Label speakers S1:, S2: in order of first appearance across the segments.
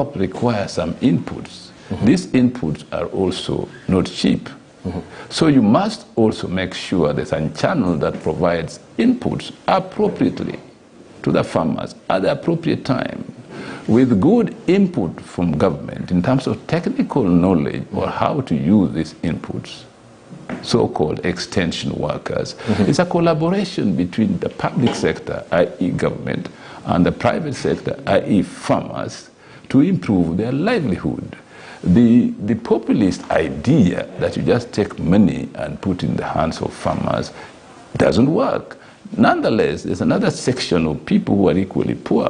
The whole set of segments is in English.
S1: require some inputs. These inputs are also not cheap. So you must also make sure there's a channel that provides inputs appropriately to the farmers at the appropriate time, with good input from government in terms of technical knowledge or how to use these inputs, so-called extension workers. It's a collaboration between the public sector, i.e. government, and the private sector, i.e. farmers, to improve their livelihood. The populist idea that you just take money and put in the hands of farmers doesn't work. Nonetheless, there's another section of people who are equally poor.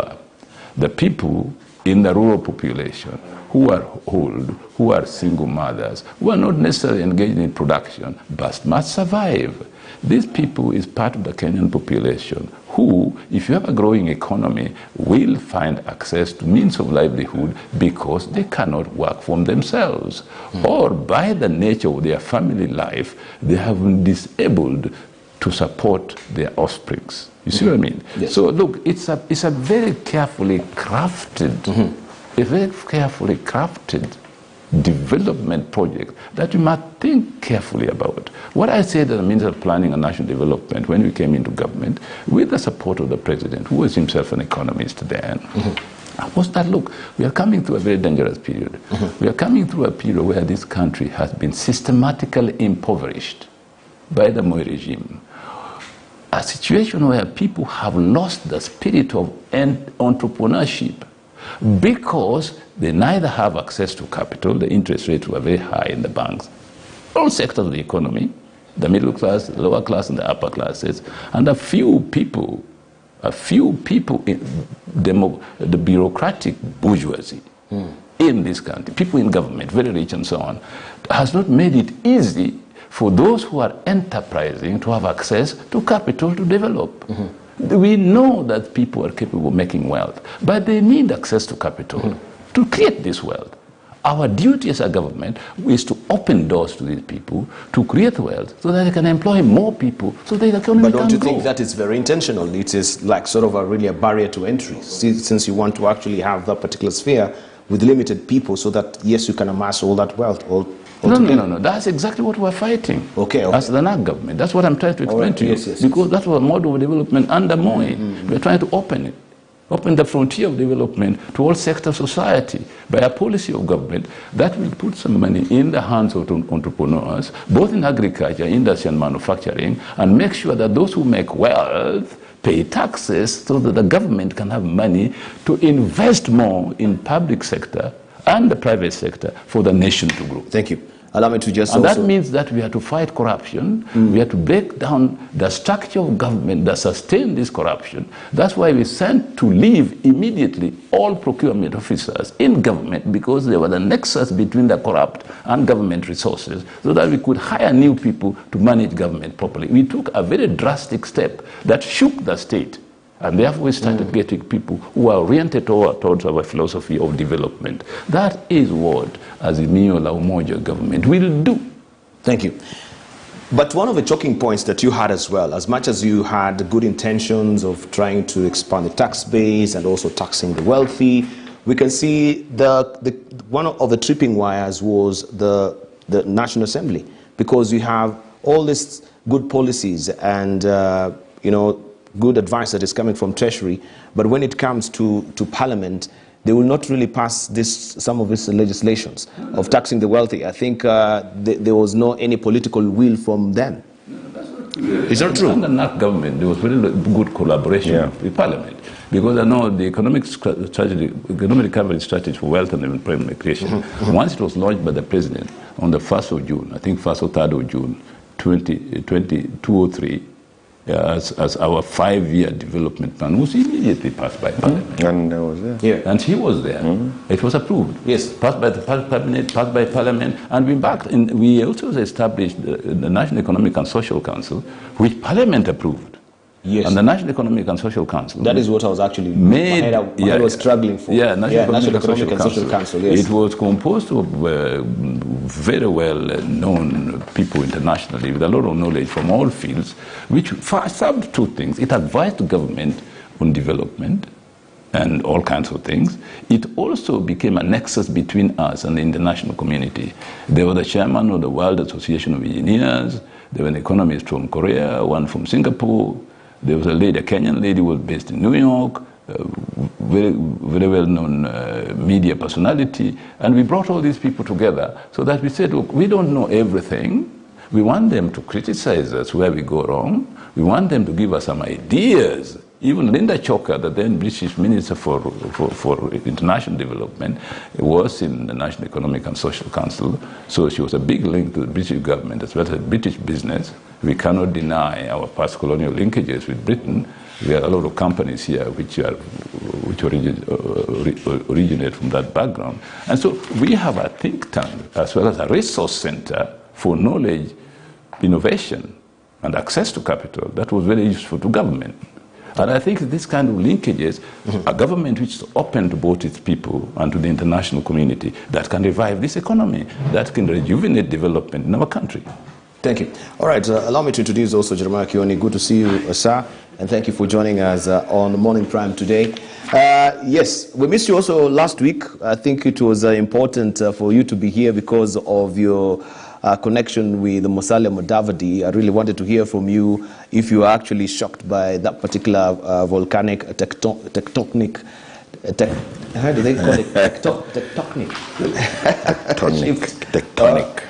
S1: The people in the rural population who are old, who are single mothers, who are not necessarily engaged in production, but must survive. These people is part of the Kenyan population who, if you have a growing economy, will find access to means of livelihood because they cannot work for themselves. Or by the nature of their family life, they have been disabled to support their offsprings. You see what I mean?
S2: Yes.
S1: So look, it's a very carefully crafted, development project that you must think carefully about. What I said as a Minister of Planning and National Development when we came into government, with the support of the President, who was himself an economist then, was that, look, we are coming through a very dangerous period. We are coming through a period where this country has been systematically impoverished by the Moi regime. A situation where people have lost the spirit of entrepreneurship because they neither have access to capital, the interest rates were very high in the banks, all sectors of the economy, the middle class, the lower class, and the upper classes, and a few people in the bureaucratic bourgeoisie in this country, people in government, very rich and so on, has not made it easy for those who are enterprising to have access to capital to develop. We know that people are capable of making wealth, but they need access to capital to create this wealth. Our duty as a government is to open doors to these people, to create wealth, so that they can employ more people, so that the economy can grow.
S2: But don't you think that is very intentional? It is like sort of really a barrier to entry, since you want to actually have that particular sphere with limited people, so that, yes, you can amass all that wealth.
S1: No. That's exactly what we're fighting.
S2: Okay.
S1: As the NAC government. That's what I'm trying to explain to you.
S2: Yes.
S1: Because that was a model of development under Moi. We're trying to open it. Open the frontier of development to all sectors of society by a policy of government that will put some money in the hands of entrepreneurs, both in agriculture, industry, and manufacturing, and make sure that those who make wealth pay taxes so that the government can have money to invest more in public sector and the private sector for the nation to grow.
S2: Thank you. Allow me to just
S1: and that means that we have to fight corruption. We have to break down the structure of government that sustains this corruption. That's why we sent to leave immediately all procurement officers in government, because they were the nexus between the corrupt and government resources, so that we could hire new people to manage government properly. We took a very drastic step that shook the state. And therefore we started getting people who are oriented towards our philosophy of development. That is what Azimio la Umoja government will do.
S2: Thank you. But one of the choking points that you had as well, as much as you had good intentions of trying to expand the tax base and also taxing the wealthy, we can see one of the tripping wires was the National Assembly, because you have all these good policies and good advice that is coming from Treasury, but when it comes to Parliament, they will not really pass some of these legislations of taxing the wealthy. I think there was no any political will from them. Is that true?
S1: Under NAC government, there was very good collaboration with Parliament, because I know the economic recovery strategy for wealth and employment creation, once it was launched by the President on the 1st of June, I think 1st or 3rd of June, 2003, as our 5-year development plan was immediately passed by Parliament.
S3: And I was there.
S1: Yeah. And he was there. It was approved.
S2: Yes.
S1: Passed by the Cabinet, passed by Parliament, and we also established the National Economic and Social Council, which Parliament approved.
S2: Yes.
S1: And the National Economic and Social Council.
S2: That is what I was actually I was struggling for.
S1: Yeah, National Economic and Social Council.
S2: Yes.
S1: It was composed of very well-known people internationally with a lot of knowledge from all fields, which served two things. It advised the government on development, and all kinds of things. It also became a nexus between us and the international community. There was the chairman of the World Association of Engineers, there were an economist from Korea, one from Singapore, there was a lady, a Kenyan lady who was based in New York, very well-known media personality, and we brought all these people together so that we said, look, we don't know everything. We want them to criticize us where we go wrong. We want them to give us some ideas. Even Linda Choka, the then British Minister for International Development, was in the National Economic and Social Council, so she was a big link to the British government as well as British business. We cannot deny our past colonial linkages with Britain. We have a lot of companies here which originate from that background. And so we have a think tank as well as a resource center for knowledge, innovation, and access to capital that was very useful to government. And I think this kind of linkages, a government which is open to both its people and to the international community, that can revive this economy, that can rejuvenate development in our country.
S2: Thank you. All right, allow me to introduce also Jeremiah Kioni. Good to see you, sir, and thank you for joining us on Morning Prime today. Yes, we missed you also last week. I think it was important for you to be here because of your connection with Musalia Mudavadi. I really wanted to hear from you if you are actually shocked by that particular volcanic tectonic. How do they call it? Tectonic. Tectonic.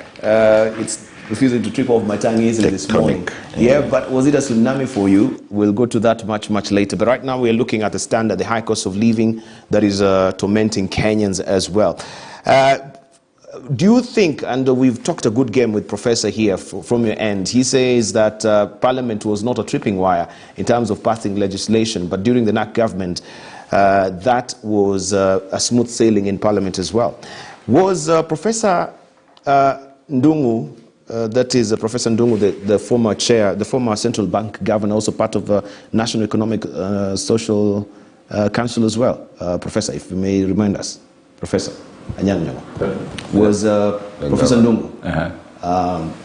S2: It's refusing to trip off my tongue easily this morning. Yeah, but was it a tsunami for you? We'll go to that much later. But right now we're looking at the standard, the high cost of living that is tormenting Kenyans as well. Do you think, and we've talked a good game with Professor here from your end, he says that Parliament was not a tripping wire in terms of passing legislation, but during the NAC government, that was a smooth sailing in Parliament as well. Was Professor Ndungu, that is Professor Ndungu, the former chair, the former central bank governor, also part of the National Economic Social Council as well? Professor, if you may remind us, Professor. Was Professor Ndungu,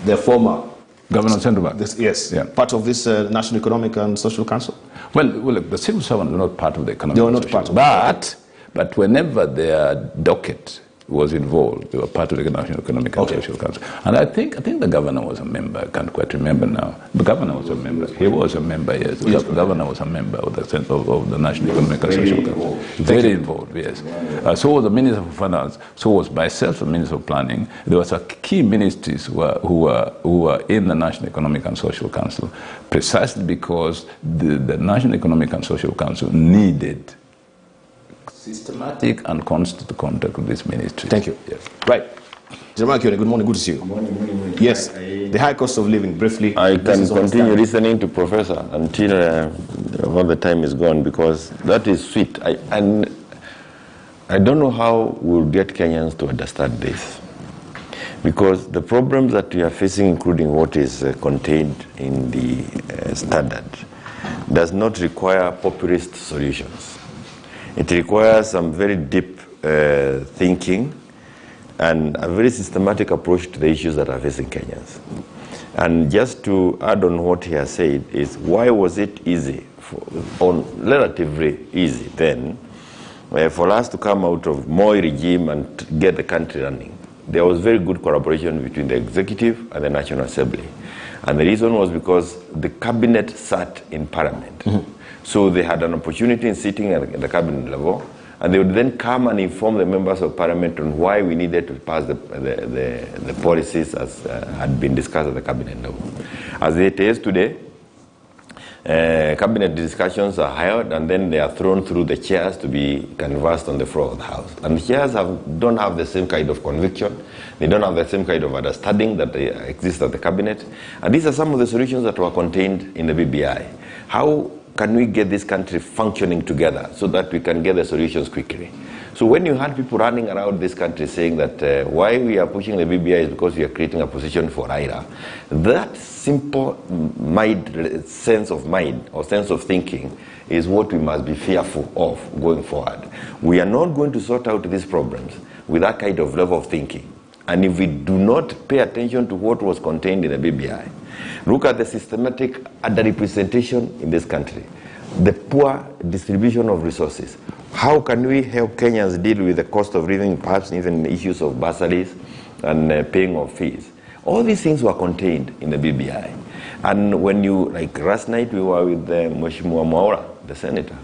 S2: the former
S1: governor of Central Bank?
S2: Yes, yeah. Part of this National Economic and Social Council?
S1: Well, look, the civil servants were not part of the economic.
S2: They were not part of it.
S1: But whenever their docket was involved, they were part of the National Economic and Social Council. And I think the governor was a member. I can't quite remember now. The governor was a member. He was a member, yes. The governor was a member of the National Economic and Social Council. Very involved, yes. So was the Minister of Finance. So was myself, the Minister of Planning. There was a key ministries who were in the National Economic and Social Council, precisely because the National Economic and Social Council needed systematic and constant contact with this ministry.
S2: Thank you. Yes. Right. Jeremiah Kione, good morning. Good to see you. Good morning. Yes. The high cost of living, briefly.
S3: I can continue listening to Professor until all the time is gone, because that is sweet. I don't know how we'll get Kenyans to understand this. Because the problems that we are facing, including what is contained in the standard, does not require populist solutions. It requires some very deep thinking and a very systematic approach to the issues that are facing Kenyans. And just to add on what he has said is, why was it easy, relatively easy then, for us to come out of Moi regime and get the country running? There was very good collaboration between the executive and the National Assembly. And the reason was because the cabinet sat in Parliament. Mm-hmm. So they had an opportunity in sitting at the cabinet level, and they would then come and inform the members of Parliament on why we needed to pass the policies as had been discussed at the cabinet level. As it is today, cabinet discussions are held, and then they are thrown through the chairs to be canvassed on the floor of the House. And the chairs don't have the same kind of conviction. They don't have the same kind of understanding that exists at the cabinet. And these are some of the solutions that were contained in the BBI. How can we get this country functioning together so that we can get the solutions quickly? So when you had people running around this country saying that why we are pushing the BBI is because we are creating a position for IRA, that simple sense of mind or sense of thinking is what we must be fearful of going forward. We are not going to sort out these problems with that kind of level of thinking. And if we do not pay attention to what was contained in the BBI, look at the systematic underrepresentation in this country, the poor distribution of resources. How can we help Kenyans deal with the cost of living, perhaps even issues of bursaries and paying of fees? All these things were contained in the BBI. And when you, like last night we were with Mheshimiwa Mwaura, the senator,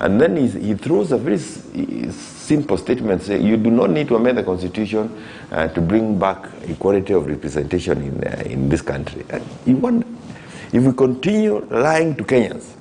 S3: and then he throws a very simple statement saying you do not need to amend the constitution to bring back equality of representation in this country. And if we continue lying to Kenyans,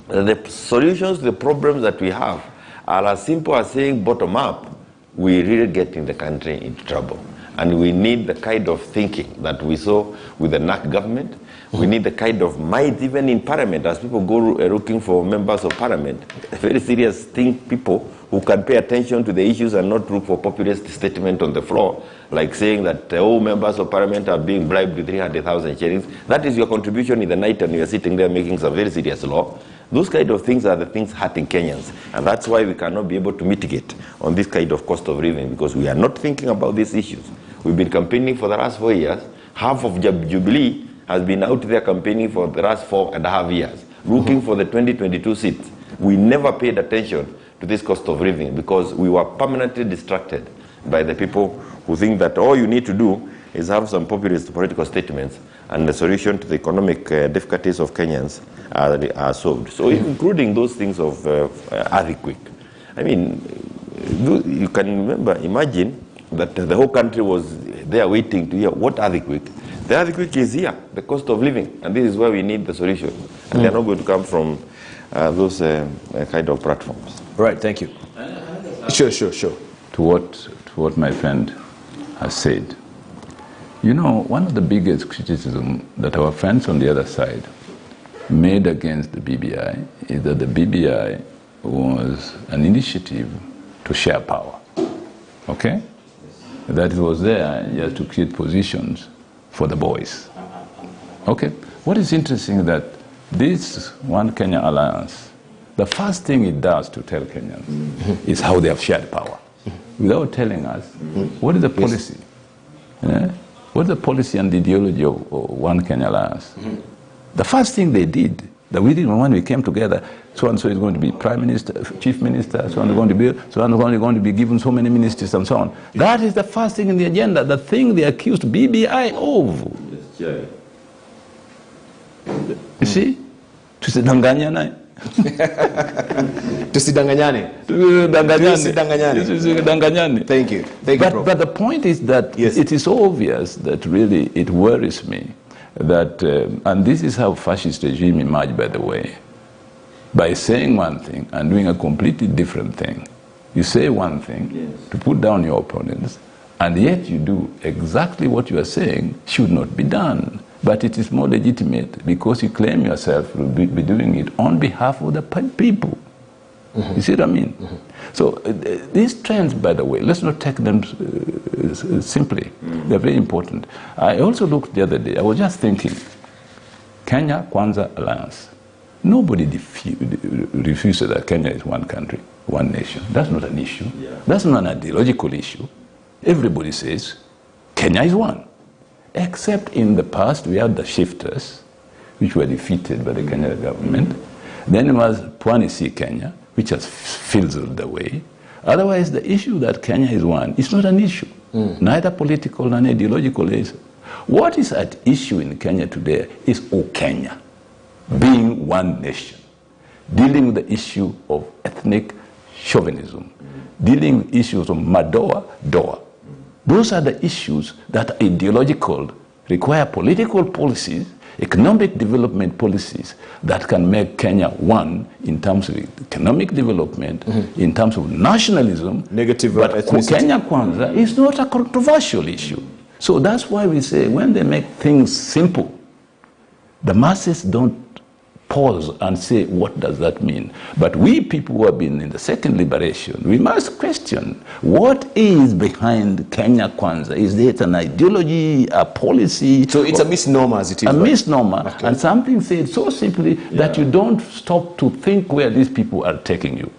S3: the solutions to the problems that we have are as simple as saying bottom up, we really getting the country into trouble. And we need the kind of thinking that we saw with the NAC government. We need the kind of might even in parliament as people go looking for members of parliament. Very serious thing, people who can pay attention to the issues and not look for populist statement on the floor, like saying that all members of parliament are being bribed with 300,000 shillings. That is your contribution in the night and you are sitting there making some very serious law. Those kind of things are the things hurting Kenyans. And that's why we cannot be able to mitigate on this kind of cost of living, because we are not thinking about these issues. We've been campaigning for the last 4 years. Half of Jubilee has been out there campaigning for the last 4.5 years, looking for the 2022 seats. We never paid attention to this cost of living because we were permanently distracted by the people who think that all you need to do is have some populist political statements and the solution to the economic difficulties of Kenyans are solved. So including those things of earthquake. I mean, you can remember, imagine that the whole country was there waiting to hear what earthquake. The earthquake is here, the cost of living, and this is where we need the solution. And they're not going to come from those kind of platforms.
S2: Right, thank you. Sure.
S1: To what my friend has said. You know, one of the biggest criticism that our friends on the other side made against the BBI is that the BBI was an initiative to share power. Okay? That it was there just to create positions for the boys. Okay? What is interesting is that this One Kenya Alliance, the first thing it does to tell Kenyans is how they have shared power, without telling us what is the policy. Yeah? What is the policy and the ideology of One Kenya Alliance? The first thing they did, that we did when we came together, so-and-so is going to be prime minister, chief minister, so-and-so is going to be, so-and-so is going to be given so many ministers and so on. That is the first thing in the agenda, the thing they accused BBI of. You see? Tusidanganyane.
S2: Thank you.
S1: But the point is that it is obvious that really it worries me that, and this is how fascist regime emerged, by the way, by saying one thing and doing a completely different thing. You say one thing to put down your opponents, and yet you do exactly what you are saying should not be done. But it is more legitimate because you claim yourself to be doing it on behalf of the people. You see what I mean? So these trends, by the way, let's not take them simply. They're very important. I also looked the other day, I was just thinking, Kenya Kwanza Alliance. Nobody refuses that Kenya is one country, one nation. That's not an issue. That's not an ideological issue. Everybody says Kenya is one. Except in the past, we had the shifters, which were defeated by the Kenyan government. Then it was Pwani C Kenya, which has fizzled away. Otherwise, the issue that Kenya is one is not an issue, neither political nor ideological. What is at issue in Kenya today is Kenya, being one nation, dealing with the issue of ethnic chauvinism, dealing with issues of Madoa. Those are the issues that are ideological, require political policies, economic development policies that can make Kenya one in terms of economic development, in terms of nationalism. But Kenya Kwanza is not a controversial issue. So that's why we say when they make things simple, the masses don't pause and say, what does that mean? But we people who have been in the second liberation, we must question what is behind Kenya Kwanza. Is it an ideology, a policy?
S2: So it's a misnomer, as it is.
S1: A misnomer, and something said so simply that you don't stop to think where these people are taking you.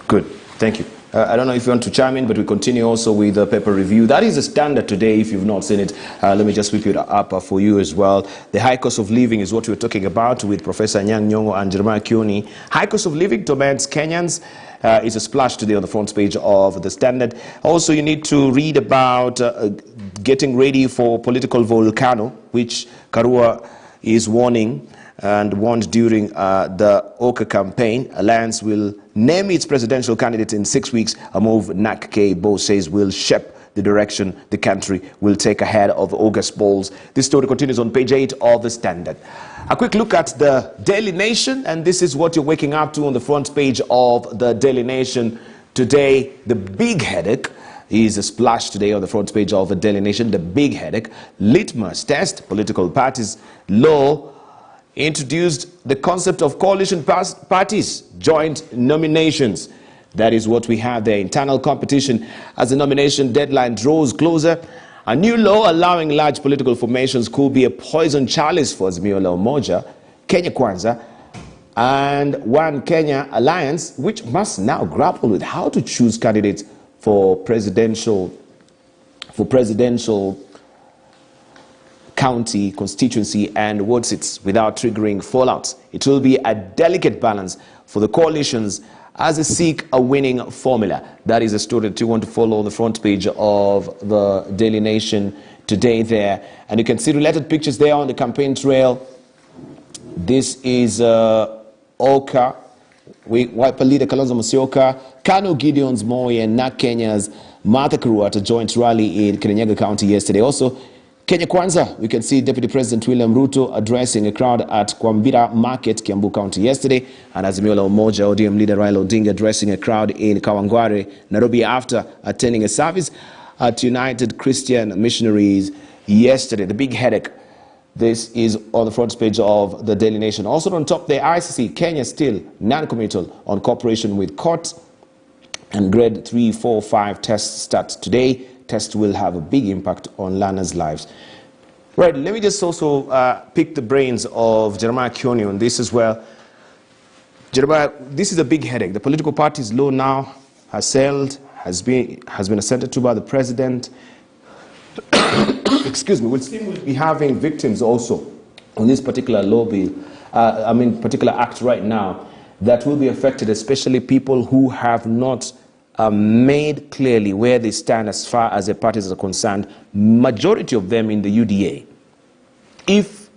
S2: Good, thank you. I don't know if you want to chime in, but we continue also with the paper review. That is the Standard today, if you've not seen it. Let me just whip it up for you as well. The high cost of living is what we're talking about with Professor Anyang' Nyong'o and Jeremiah Kioni. High cost of living torments Kenyans. Is a splash today on the front page of the Standard. Also, you need to read about getting ready for political volcano, which Karua is warning and warned during the Oka campaign. Alliance will name its presidential candidate in 6 weeks, a move NAC K Bo says will shape the direction the country will take ahead of August polls. This story continues on page 8 of the Standard. A quick look at the Daily Nation, and this is what you're waking up to on the front page of the Daily Nation today. The big headache is a splash today on the front page of the Daily Nation. The big headache, litmus test, political parties law introduced the concept of coalition parties, joint nominations. That is what we have there. Internal competition as the nomination deadline draws closer. A new law allowing large political formations could be a poison chalice for Azimio la Umoja, Kenya Kwanza, and One Kenya Alliance, which must now grapple with how to choose candidates for presidential county, constituency, and ward seats without triggering fallouts. It will be a delicate balance for the coalitions as they seek a winning formula. That is a story that you want to follow on the front page of the Daily Nation today there. And you can see related pictures there on the campaign trail. This is Oka, Wiper leader Kalonzo Musyoka, Kanu Gideon's Moi, and NAC Kenya's Martha Karua at a joint rally in Kirinyaga County yesterday. Also, Kenya Kwanza, we can see Deputy President William Ruto addressing a crowd at Kwambira Market, Kiambu County yesterday, and Azimio la Umoja ODM leader Raila Odinga addressing a crowd in Kawangware, Nairobi, after attending a service at United Christian Missionaries yesterday. The big headache. This is on the front page of the Daily Nation. Also on top there, ICC, Kenya still non-committal on cooperation with court, and grade 3, 4, 5 tests start today. Test will have a big impact on learners' lives. Right, let me just also pick the brains of Jeremiah Kioni on this as well. Jeremiah, this is a big headache. The political party's law now has sailed, has been assented to by the president. Excuse me, we'll still be having victims also on this particular law bill, particular act right now, that will be affected, especially people who have not made clearly where they stand as far as their parties are concerned, majority of them in the UDA. If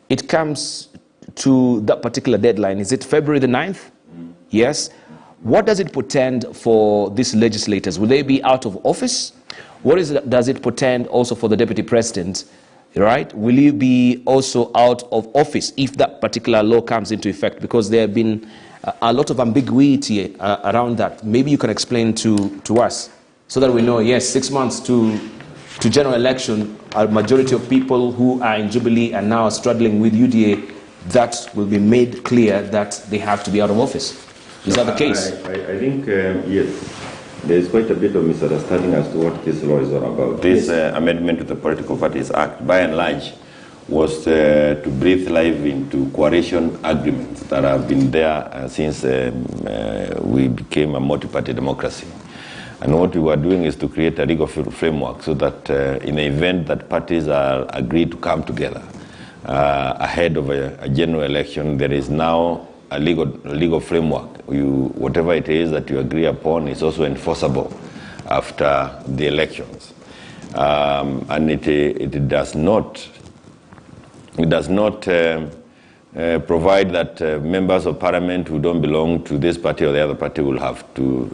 S2: it comes to that particular deadline, is it February the 9th? Yes. What does it portend for these legislators? Will they be out of office? What does it portend also for the deputy president? Right? Will he be also out of office if that particular law comes into effect? Because there have been a lot of ambiguity around that. Maybe you can explain to us so that we know, yes, 6 months to general election, a majority of people who are in Jubilee and now struggling with UDA, that will be made clear that they have to be out of office. Is that the case?
S3: I think, yes. There is quite a bit of misunderstanding as to what this law is all about. This amendment to the Political Parties Act, by and large, was to breathe life into coalition agreements that have been there since we became a multi-party democracy. And what we were doing is to create a legal framework so that in the event that parties are agreed to come together ahead of a general election, there is now a legal framework. Whatever it is that you agree upon is also enforceable after the elections. And it does not provide that members of parliament who don't belong to this party or the other party will have to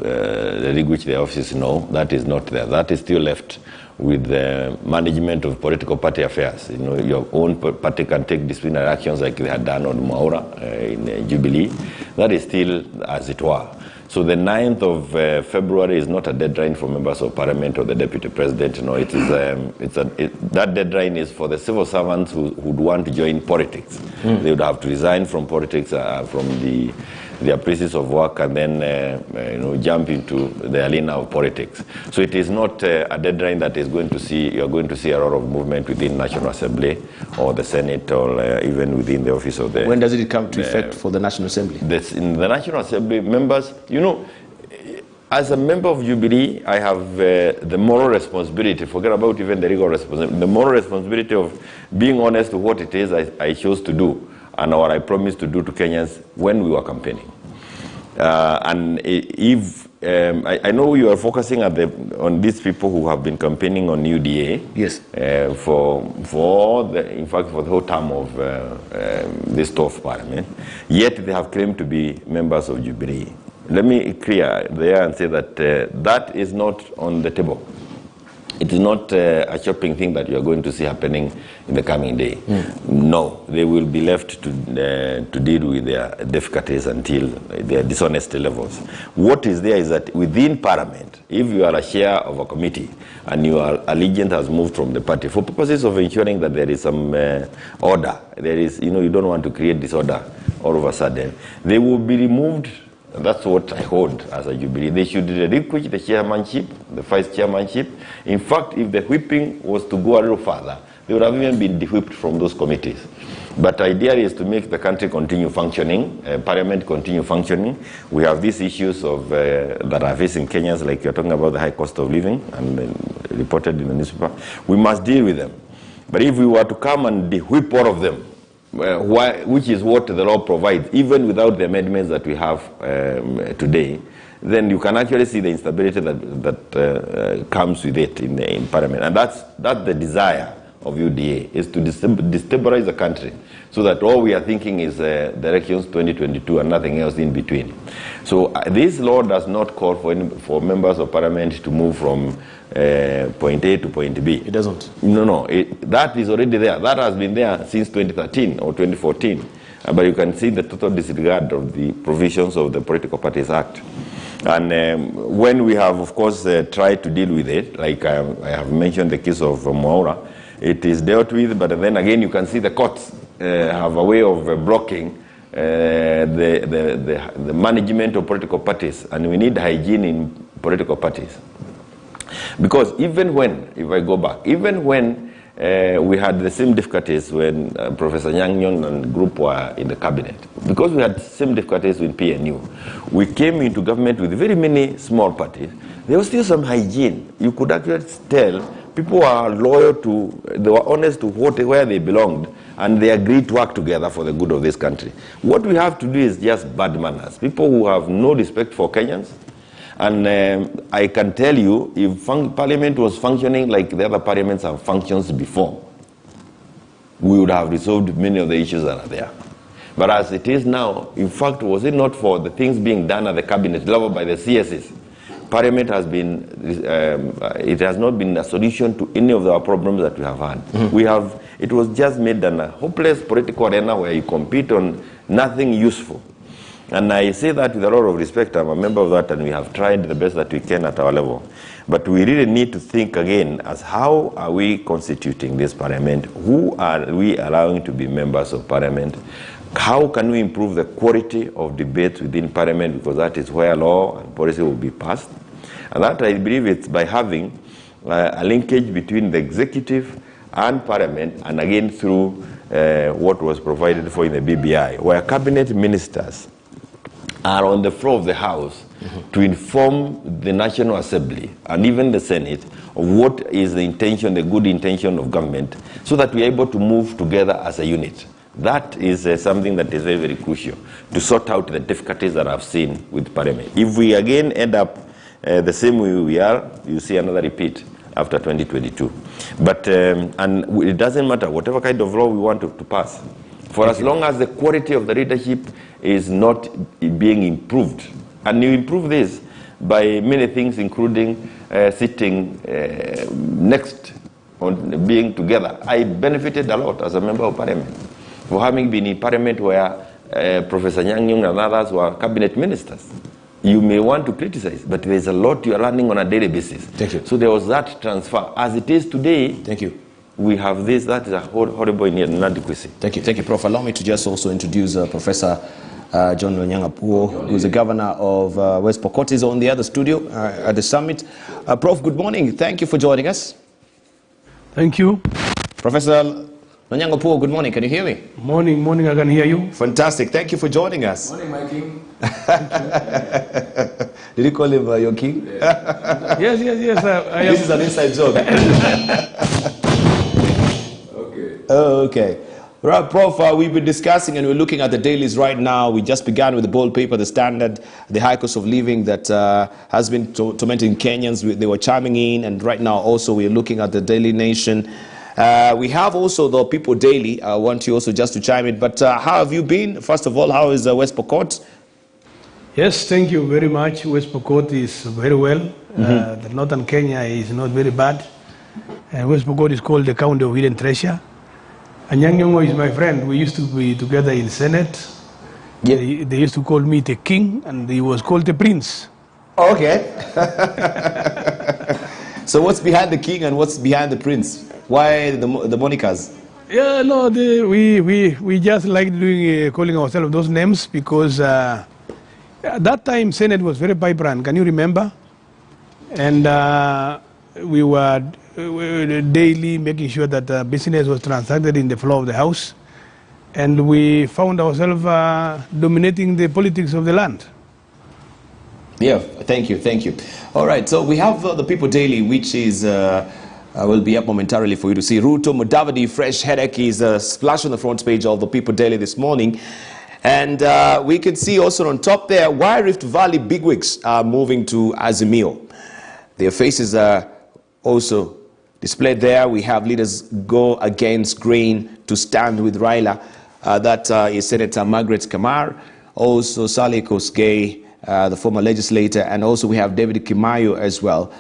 S3: relinquish their offices. No, that is not there. That is still left with the management of political party affairs. You know, your own party can take disciplinary actions like they had done on Maura in Jubilee. That is still as it were. So the 9th of February is not a deadline for members of parliament or the deputy president. No, it is that deadline is for the civil servants who would want to join politics. They would have to resign from politics, from their places of work, and then jump into the arena of politics. So it is not a deadline that is going to see you're going to see a lot of movement within National Assembly or the Senate or even within the office of the.
S2: When does it come to effect for the National Assembly?
S3: In the National Assembly, members, as a member of Jubilee, I have the moral responsibility, forget about even the legal responsibility, the moral responsibility of being honest to what it is I chose to do and what I promised to do to Kenyans when we were campaigning. And if I know you are focusing on these people who have been campaigning on UDA.
S2: Yes.
S3: In fact, for the whole term of this 12th parliament, yet they have claimed to be members of Jubilee. Let me clear there and say that that is not on the table. It is not a shocking thing that you are going to see happening in the coming day. No, they will be left to deal with their difficulties until their dishonesty levels. What is there is that within Parliament, if you are a chair of a committee and your allegiance has moved from the party, for purposes of ensuring that there is some order, there is, you don't want to create disorder all of a sudden, they will be removed. That's what I hold as a Jubilee. They should relinquish the chairmanship, the vice chairmanship. In fact, if the whipping was to go a little further, they would have even been de-whipped from those committees. But the idea is to make the country continue functioning, Parliament continue functioning. We have these issues that are facing Kenyans, like you're talking about the high cost of living, and reported in the newspaper. We must deal with them. But if we were to come and de-whip all of them, which is what the law provides, even without the amendments that we have today, then you can actually see the instability that comes with it in Parliament. And that's the desire of UDA, is to destabilize the country so that all we are thinking is elections 2022 and nothing else in between. So this law does not call for members of Parliament to move from point A to point B.
S2: It doesn't?
S3: No. That is already there. That has been there since 2013 or 2014. But you can see the total disregard of the provisions of the Political Parties Act. And when we have, of course, tried to deal with it, like I have mentioned the case of Moura, it is dealt with, but then again you can see the courts have a way of blocking the management of political parties, and we need hygiene in political parties. Because even when, if I go back, even when we had the same difficulties when Professor Nyang and group were in the cabinet, because we had the same difficulties with PNU, we came into government with very many small parties. There was still some hygiene. You could actually tell people were loyal to, they were honest to where they belonged, and they agreed to work together for the good of this country. What we have to do is just bad manners. People who have no respect for Kenyans. And I can tell you, if Parliament was functioning like the other parliaments have functioned before, we would have resolved many of the issues that are there. But as it is now, in fact, was it not for the things being done at the cabinet level by the CSs, Parliament has been, it has not been a solution to any of our problems that we have had. It was just made a hopeless political arena where you compete on nothing useful. And I say that with a lot of respect. I'm a member of that, and we have tried the best that we can at our level. But we really need to think again as how are we constituting this Parliament? Who are we allowing to be members of Parliament? How can we improve the quality of debates within Parliament, because that is where law and policy will be passed. And that, I believe, it's by having a linkage between the executive and Parliament, and again through what was provided for in the BBI, where cabinet ministers are on the floor of the House to inform the National Assembly and even the Senate of what is the intention, the good intention of government, so that we are able to move together as a unit. That is something that is very, very crucial to sort out the difficulties that I've seen with Parliament. If we again end up the same way we are, you see another repeat after 2022. But, and it doesn't matter, whatever kind of law we want to pass. For as long as the quality of the leadership is not being improved. And you improve this by many things, including sitting next on being together. I benefited a lot as a member of Parliament for having been in Parliament where Professor Nyang and others were cabinet ministers. You may want to criticize, but there's a lot you are learning on a daily basis.
S2: Thank you.
S3: So there was that transfer. As it is today,
S2: thank you.
S3: We have this, that is a horrible inadequacy.
S2: Thank you, Prof. Allow me to just also introduce Professor John Lonyangapuo, who is the governor of West Pokot, is on the other studio at the summit. Prof, good morning. Thank you for joining us.
S4: Thank you.
S2: Professor Lonyangapuo, good morning. Can you hear me?
S4: Morning, I can hear you.
S2: Fantastic. Thank you for joining us.
S4: Morning, my king.
S2: Did you call him your king?
S4: Yes.
S2: This is an inside joke.
S1: Okay.
S2: Oh, okay. Right, Prof, we've been discussing and we're looking at the dailies right now. We just began with the bold paper, the Standard, the high cost of living that has been tormenting Kenyans. They were chiming in, and right now also we're looking at the Daily Nation. We have also the People Daily. I want you also just to chime in. But how have you been? First of all, how is West Pokot?
S4: Yes, thank you very much. West Pokot is very well. The northern Kenya is not very bad. West Pokot is called the county of hidden treasure. And Anyang Nyong'o is my friend. We used to be together in Senate.
S2: Yeah.
S4: They used to call me the king, and he was called the prince.
S2: Okay. So what's behind the king and what's behind the prince? Why the monikers?
S4: Yeah, no, we just like doing calling ourselves those names because at that time Senate was very vibrant. Can you remember? And we were daily making sure that business was transacted in the floor of the house, and we found ourselves dominating the politics of the land.
S2: Yeah, thank you. All right, so we have the People Daily, which is will be up momentarily for you to see. Ruto Mudavadi, fresh headache, is a splash on the front page of the People Daily this morning. And we can see also on top there why Rift Valley bigwigs are moving to Azimio. Their faces are also displayed there. We have leaders go against grain to stand with Raila. That is Senator Margaret Kamar, also Saleh Kosgei, the former legislator, and also we have David Kimayo as well,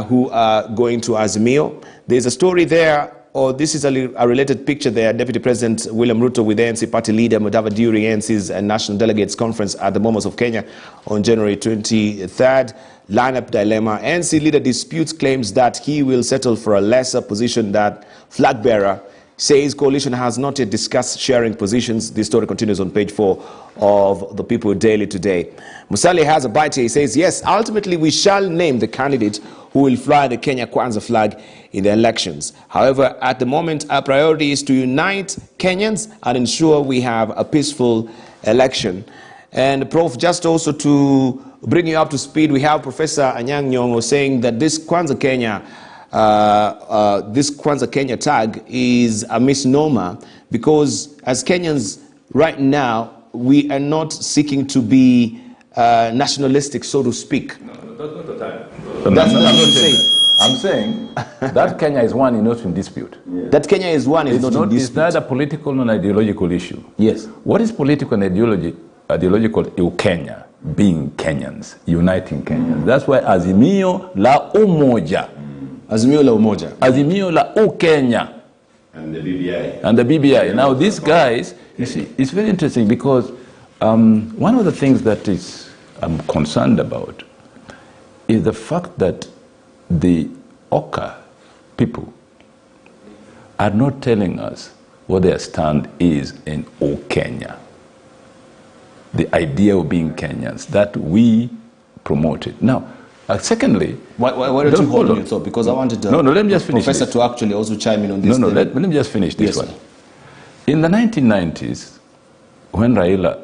S2: who are going to Azimio. There's a story there, or this is a related picture there. Deputy President William Ruto with ANC party leader Mudavadi during ANC's National Delegates Conference at the Mombasa of Kenya on January 23rd. Lineup dilemma. ANC leader disputes claims that he will settle for a lesser position that flag bearer. Says coalition has not yet discussed sharing positions. This story continues on page 4 of the People Daily today. Musalia has a bite here. He says, yes, ultimately we shall name the candidate who will fly the Kenya Kwanza flag in the elections. However, at the moment, our priority is to unite Kenyans and ensure we have a peaceful election. And Prof, just also to bring you up to speed, we have Professor Anyang Nyong'o saying that this Kwanza Kenya tag is a misnomer because as Kenyans right now, we are not seeking to be nationalistic, so to speak.
S1: No, that's not the time. That's what I'm saying. I'm saying that Kenya is one not in dispute.
S2: Yeah. That Kenya is one is not in dispute.
S1: It's not a political and ideological issue.
S2: Yes.
S1: What is political and ideological in Kenya? Being Kenyans, uniting Kenyans. That's why Azimio la Umoja.
S2: Azimio la Umoja.
S1: Azimio la Kenya.
S3: And the BBI.
S1: And the BBI. Now these guys, you see, it's very interesting because one of the things that I'm concerned about is the fact that the Oka people are not telling us what their stand is in Kenya. The idea of being Kenyans that we promoted. Now, secondly,
S2: why don't you hold on your thought? Because I wanted
S1: let me just finish
S2: Professor
S1: this.
S2: to actually also chime in on this.
S1: Let me just finish this one. In the 1990s, when Raila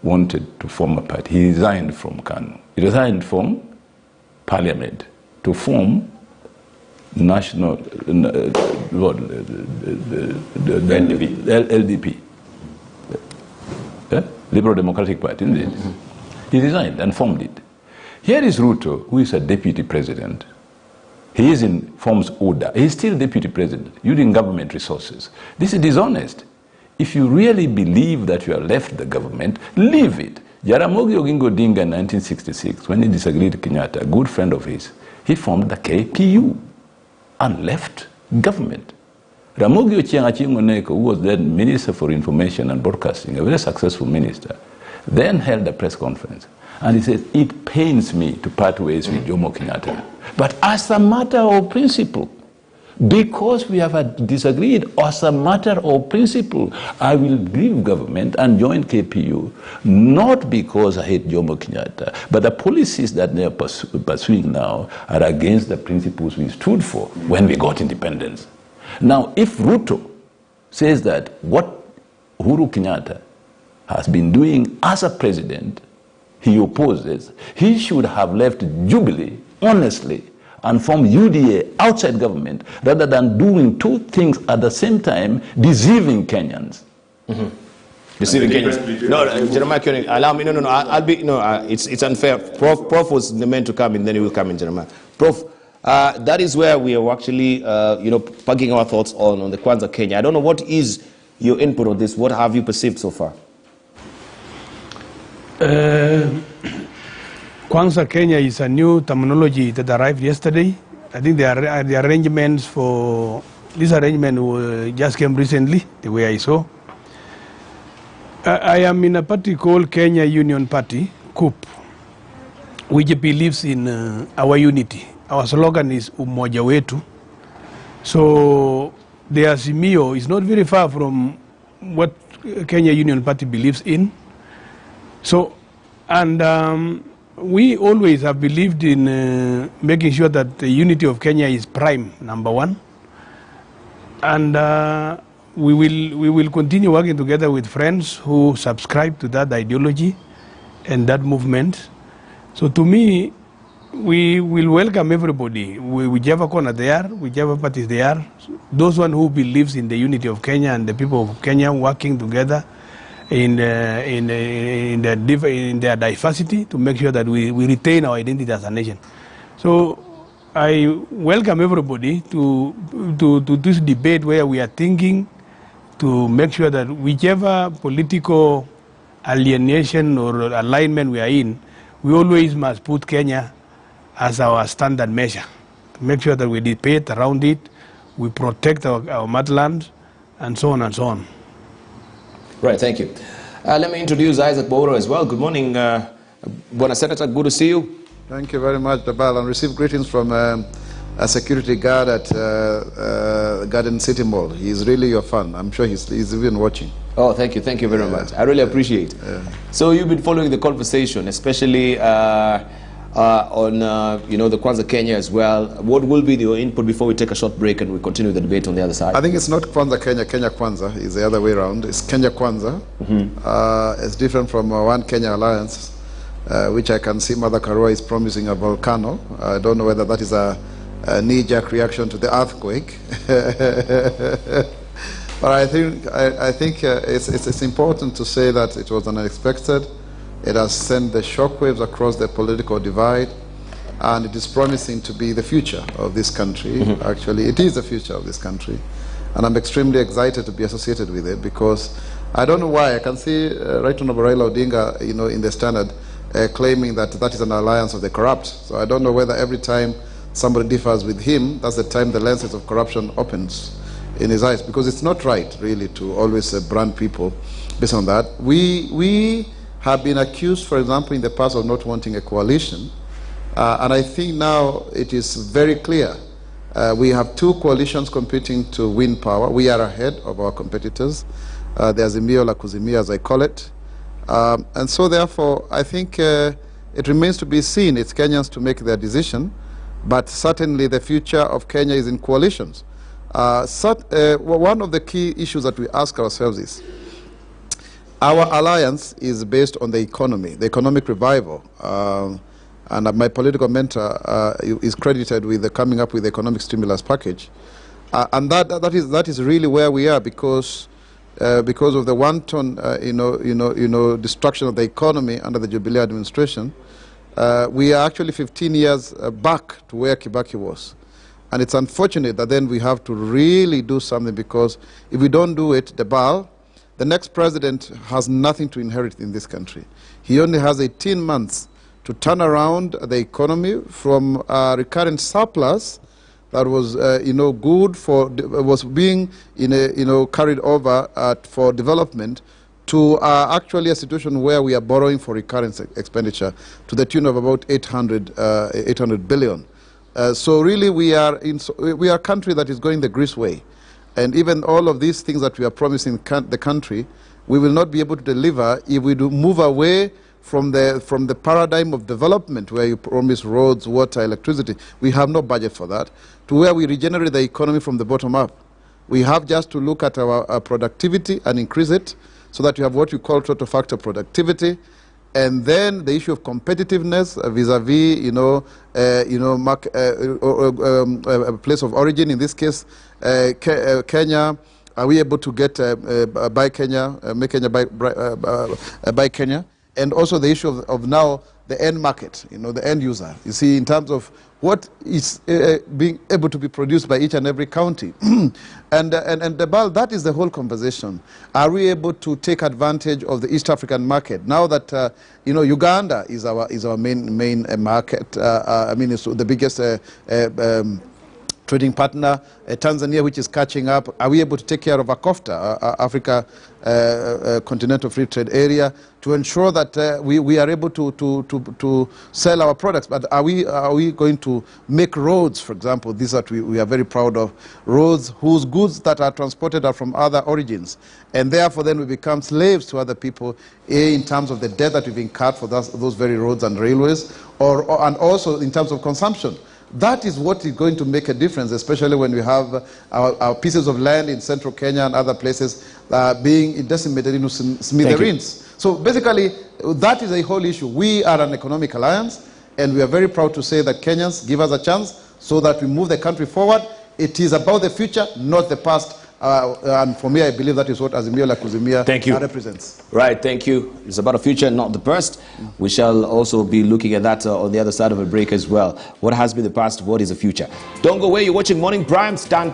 S1: wanted to form a party, he resigned from KANU. He resigned from Parliament to form National LDP. Liberal Democratic Party, isn't it? He resigned and formed it. Here is Ruto, who is a deputy president. He is in forms order. He is still deputy president, using government resources. This is dishonest. If you really believe that you have left the government, leave it. Jaramogi Oginga Odinga in 1966, when he disagreed with Kenyatta, a good friend of his, he formed the KPU and left government. Ramogi Ochieng Oneko, who was then Minister for Information and Broadcasting, a very successful minister, then held a press conference. And he said, it pains me to part ways with Jomo Kenyatta. But as a matter of principle, because we have disagreed, as a matter of principle, I will leave government and join KPU, not because I hate Jomo Kenyatta, but the policies that they are pursuing now are against the principles we stood for when we got independence. Now, if Ruto says that what Uhuru Kenyatta has been doing as a president he opposes, he should have left Jubilee honestly and form UDA outside government rather than doing two things at the same time, deceiving Kenyans.
S2: Deceiving Kenyans. No, Jeremiah Koenig, allow me. No. I'll be. No, it's unfair. Prof was meant to come in, then he will come in, Jeremiah. Prof, that is where we are actually, plugging our thoughts on the Kwanza Kenya. I don't know, what is your input on this? What have you perceived so far?
S4: Kwanza Kenya is a new terminology that arrived yesterday. I think the arrangements for this arrangement just came recently, the way I saw. I am in a party called Kenya Union Party, KUP, which believes in our unity. Our slogan is Umoja Wetu. So the Azimio is not very far from what Kenya Union Party believes in. So, and we always have believed in making sure that the unity of Kenya is prime, number one. And we will continue working together with friends who subscribe to that ideology and that movement. So to me, we will welcome everybody, whichever corner they are, whichever parties they are. Those one who believes in the unity of Kenya and the people of Kenya working together in their diversity to make sure that we retain our identity as a nation. So I welcome everybody to this debate where we are thinking to make sure that whichever political alienation or alignment we are in, we always must put Kenya as our standard measure. Make sure that we debate around it, we protect our motherland, and so on and so on.
S2: Right, thank you. Let me introduce Isaac Boro as well. Good morning, Bwana Senator, good to see you.
S5: Thank you very much, Dabal, and receive greetings from a security guard at Garden City Mall. He's really your fan. I'm sure he's even watching.
S2: Oh, thank you very much. I really appreciate it. So you've been following the conversation, especially on the Kwanza Kenya as well. What will be your input before we take a short break and we continue the debate on the other side?
S5: I think it's not Kwanza Kenya. Kenya Kwanza is the other way around. It's Kenya Kwanza. It's different from One Kenya Alliance, which I can see Mother Karua is promising a volcano. I don't know whether that is a knee-jerk reaction to the earthquake. But I think it's important to say that it was unexpected. It has sent the shockwaves across the political divide, and it is promising to be the future of this country. Actually, it is the future of this country, and I'm extremely excited to be associated with it, because I don't know why. I can see Right Honorable Raila Odinga, in the Standard, claiming that that is an alliance of the corrupt. So I don't know whether every time somebody differs with him, that's the time the lenses of corruption opens in his eyes, because it's not right, really, to always brand people based on that. We have been accused, for example, in the past of not wanting a coalition, and I think now it is very clear. We have two coalitions competing to win power. We are ahead of our competitors. There's Azimio la Kuzimia, as I call it. And so therefore, I think it remains to be seen. It's Kenyans to make their decision, but certainly the future of Kenya is in coalitions. One of the key issues that we ask ourselves is, our alliance is based on the economy, the economic revival. And my political mentor is credited with coming up with the economic stimulus package. And that is really where we are, because of the wanton destruction of the economy under the Jubilee administration. We are actually 15 years back to where Kibaki was. And it's unfortunate that then we have to really do something, because if we don't do it, the next president has nothing to inherit in this country. He only has 18 months to turn around the economy from a recurrent surplus that was, good for, was being, carried over for development, to actually a situation where we are borrowing for recurrent expenditure to the tune of about 800 billion. So really we are a country that is going the Greece way. And even all of these things that we are promising the country, we will not be able to deliver if we do move away from the paradigm of development, where you promise roads, water, electricity. We have no budget for that, to where we regenerate the economy from the bottom up. We have just to look at our productivity and increase it, so that you have what you call total factor productivity. And then the issue of competitiveness vis-a-vis, a place of origin, in this case, Kenya. Are we able to get buy Kenya, make Kenya buy Kenya? And also the issue of now the end market, the end user. You see, in terms of what is being able to be produced by each and every county. and that is the whole conversation. Are we able to take advantage of the East African market now that Uganda is our main market? I mean, it's the biggest trading partner, Tanzania, which is catching up. Are we able to take care of ACOFTA, Africa Continental Free Trade Area, to ensure that we are able to sell our products? But are we going to make roads, for example, these that we are very proud of, roads whose goods that are transported are from other origins, and therefore then we become slaves to other people in terms of the debt that we've incurred for those very roads and railways, and also in terms of consumption. That is what is going to make a difference, especially when we have our pieces of land in central Kenya and other places being decimated into smithereens. So basically, that is a whole issue. We are an economic alliance, and we are very proud to say that Kenyans give us a chance so that we move the country forward. It is about the future, not the past. And for me, I believe that is what Azimio la Kuzimia represents.
S2: Right, thank you. It's about the future, not the past. We shall also be looking at that on the other side of a break as well. What has been the past, what is the future? Don't go away, you're watching Morning Prime. Stand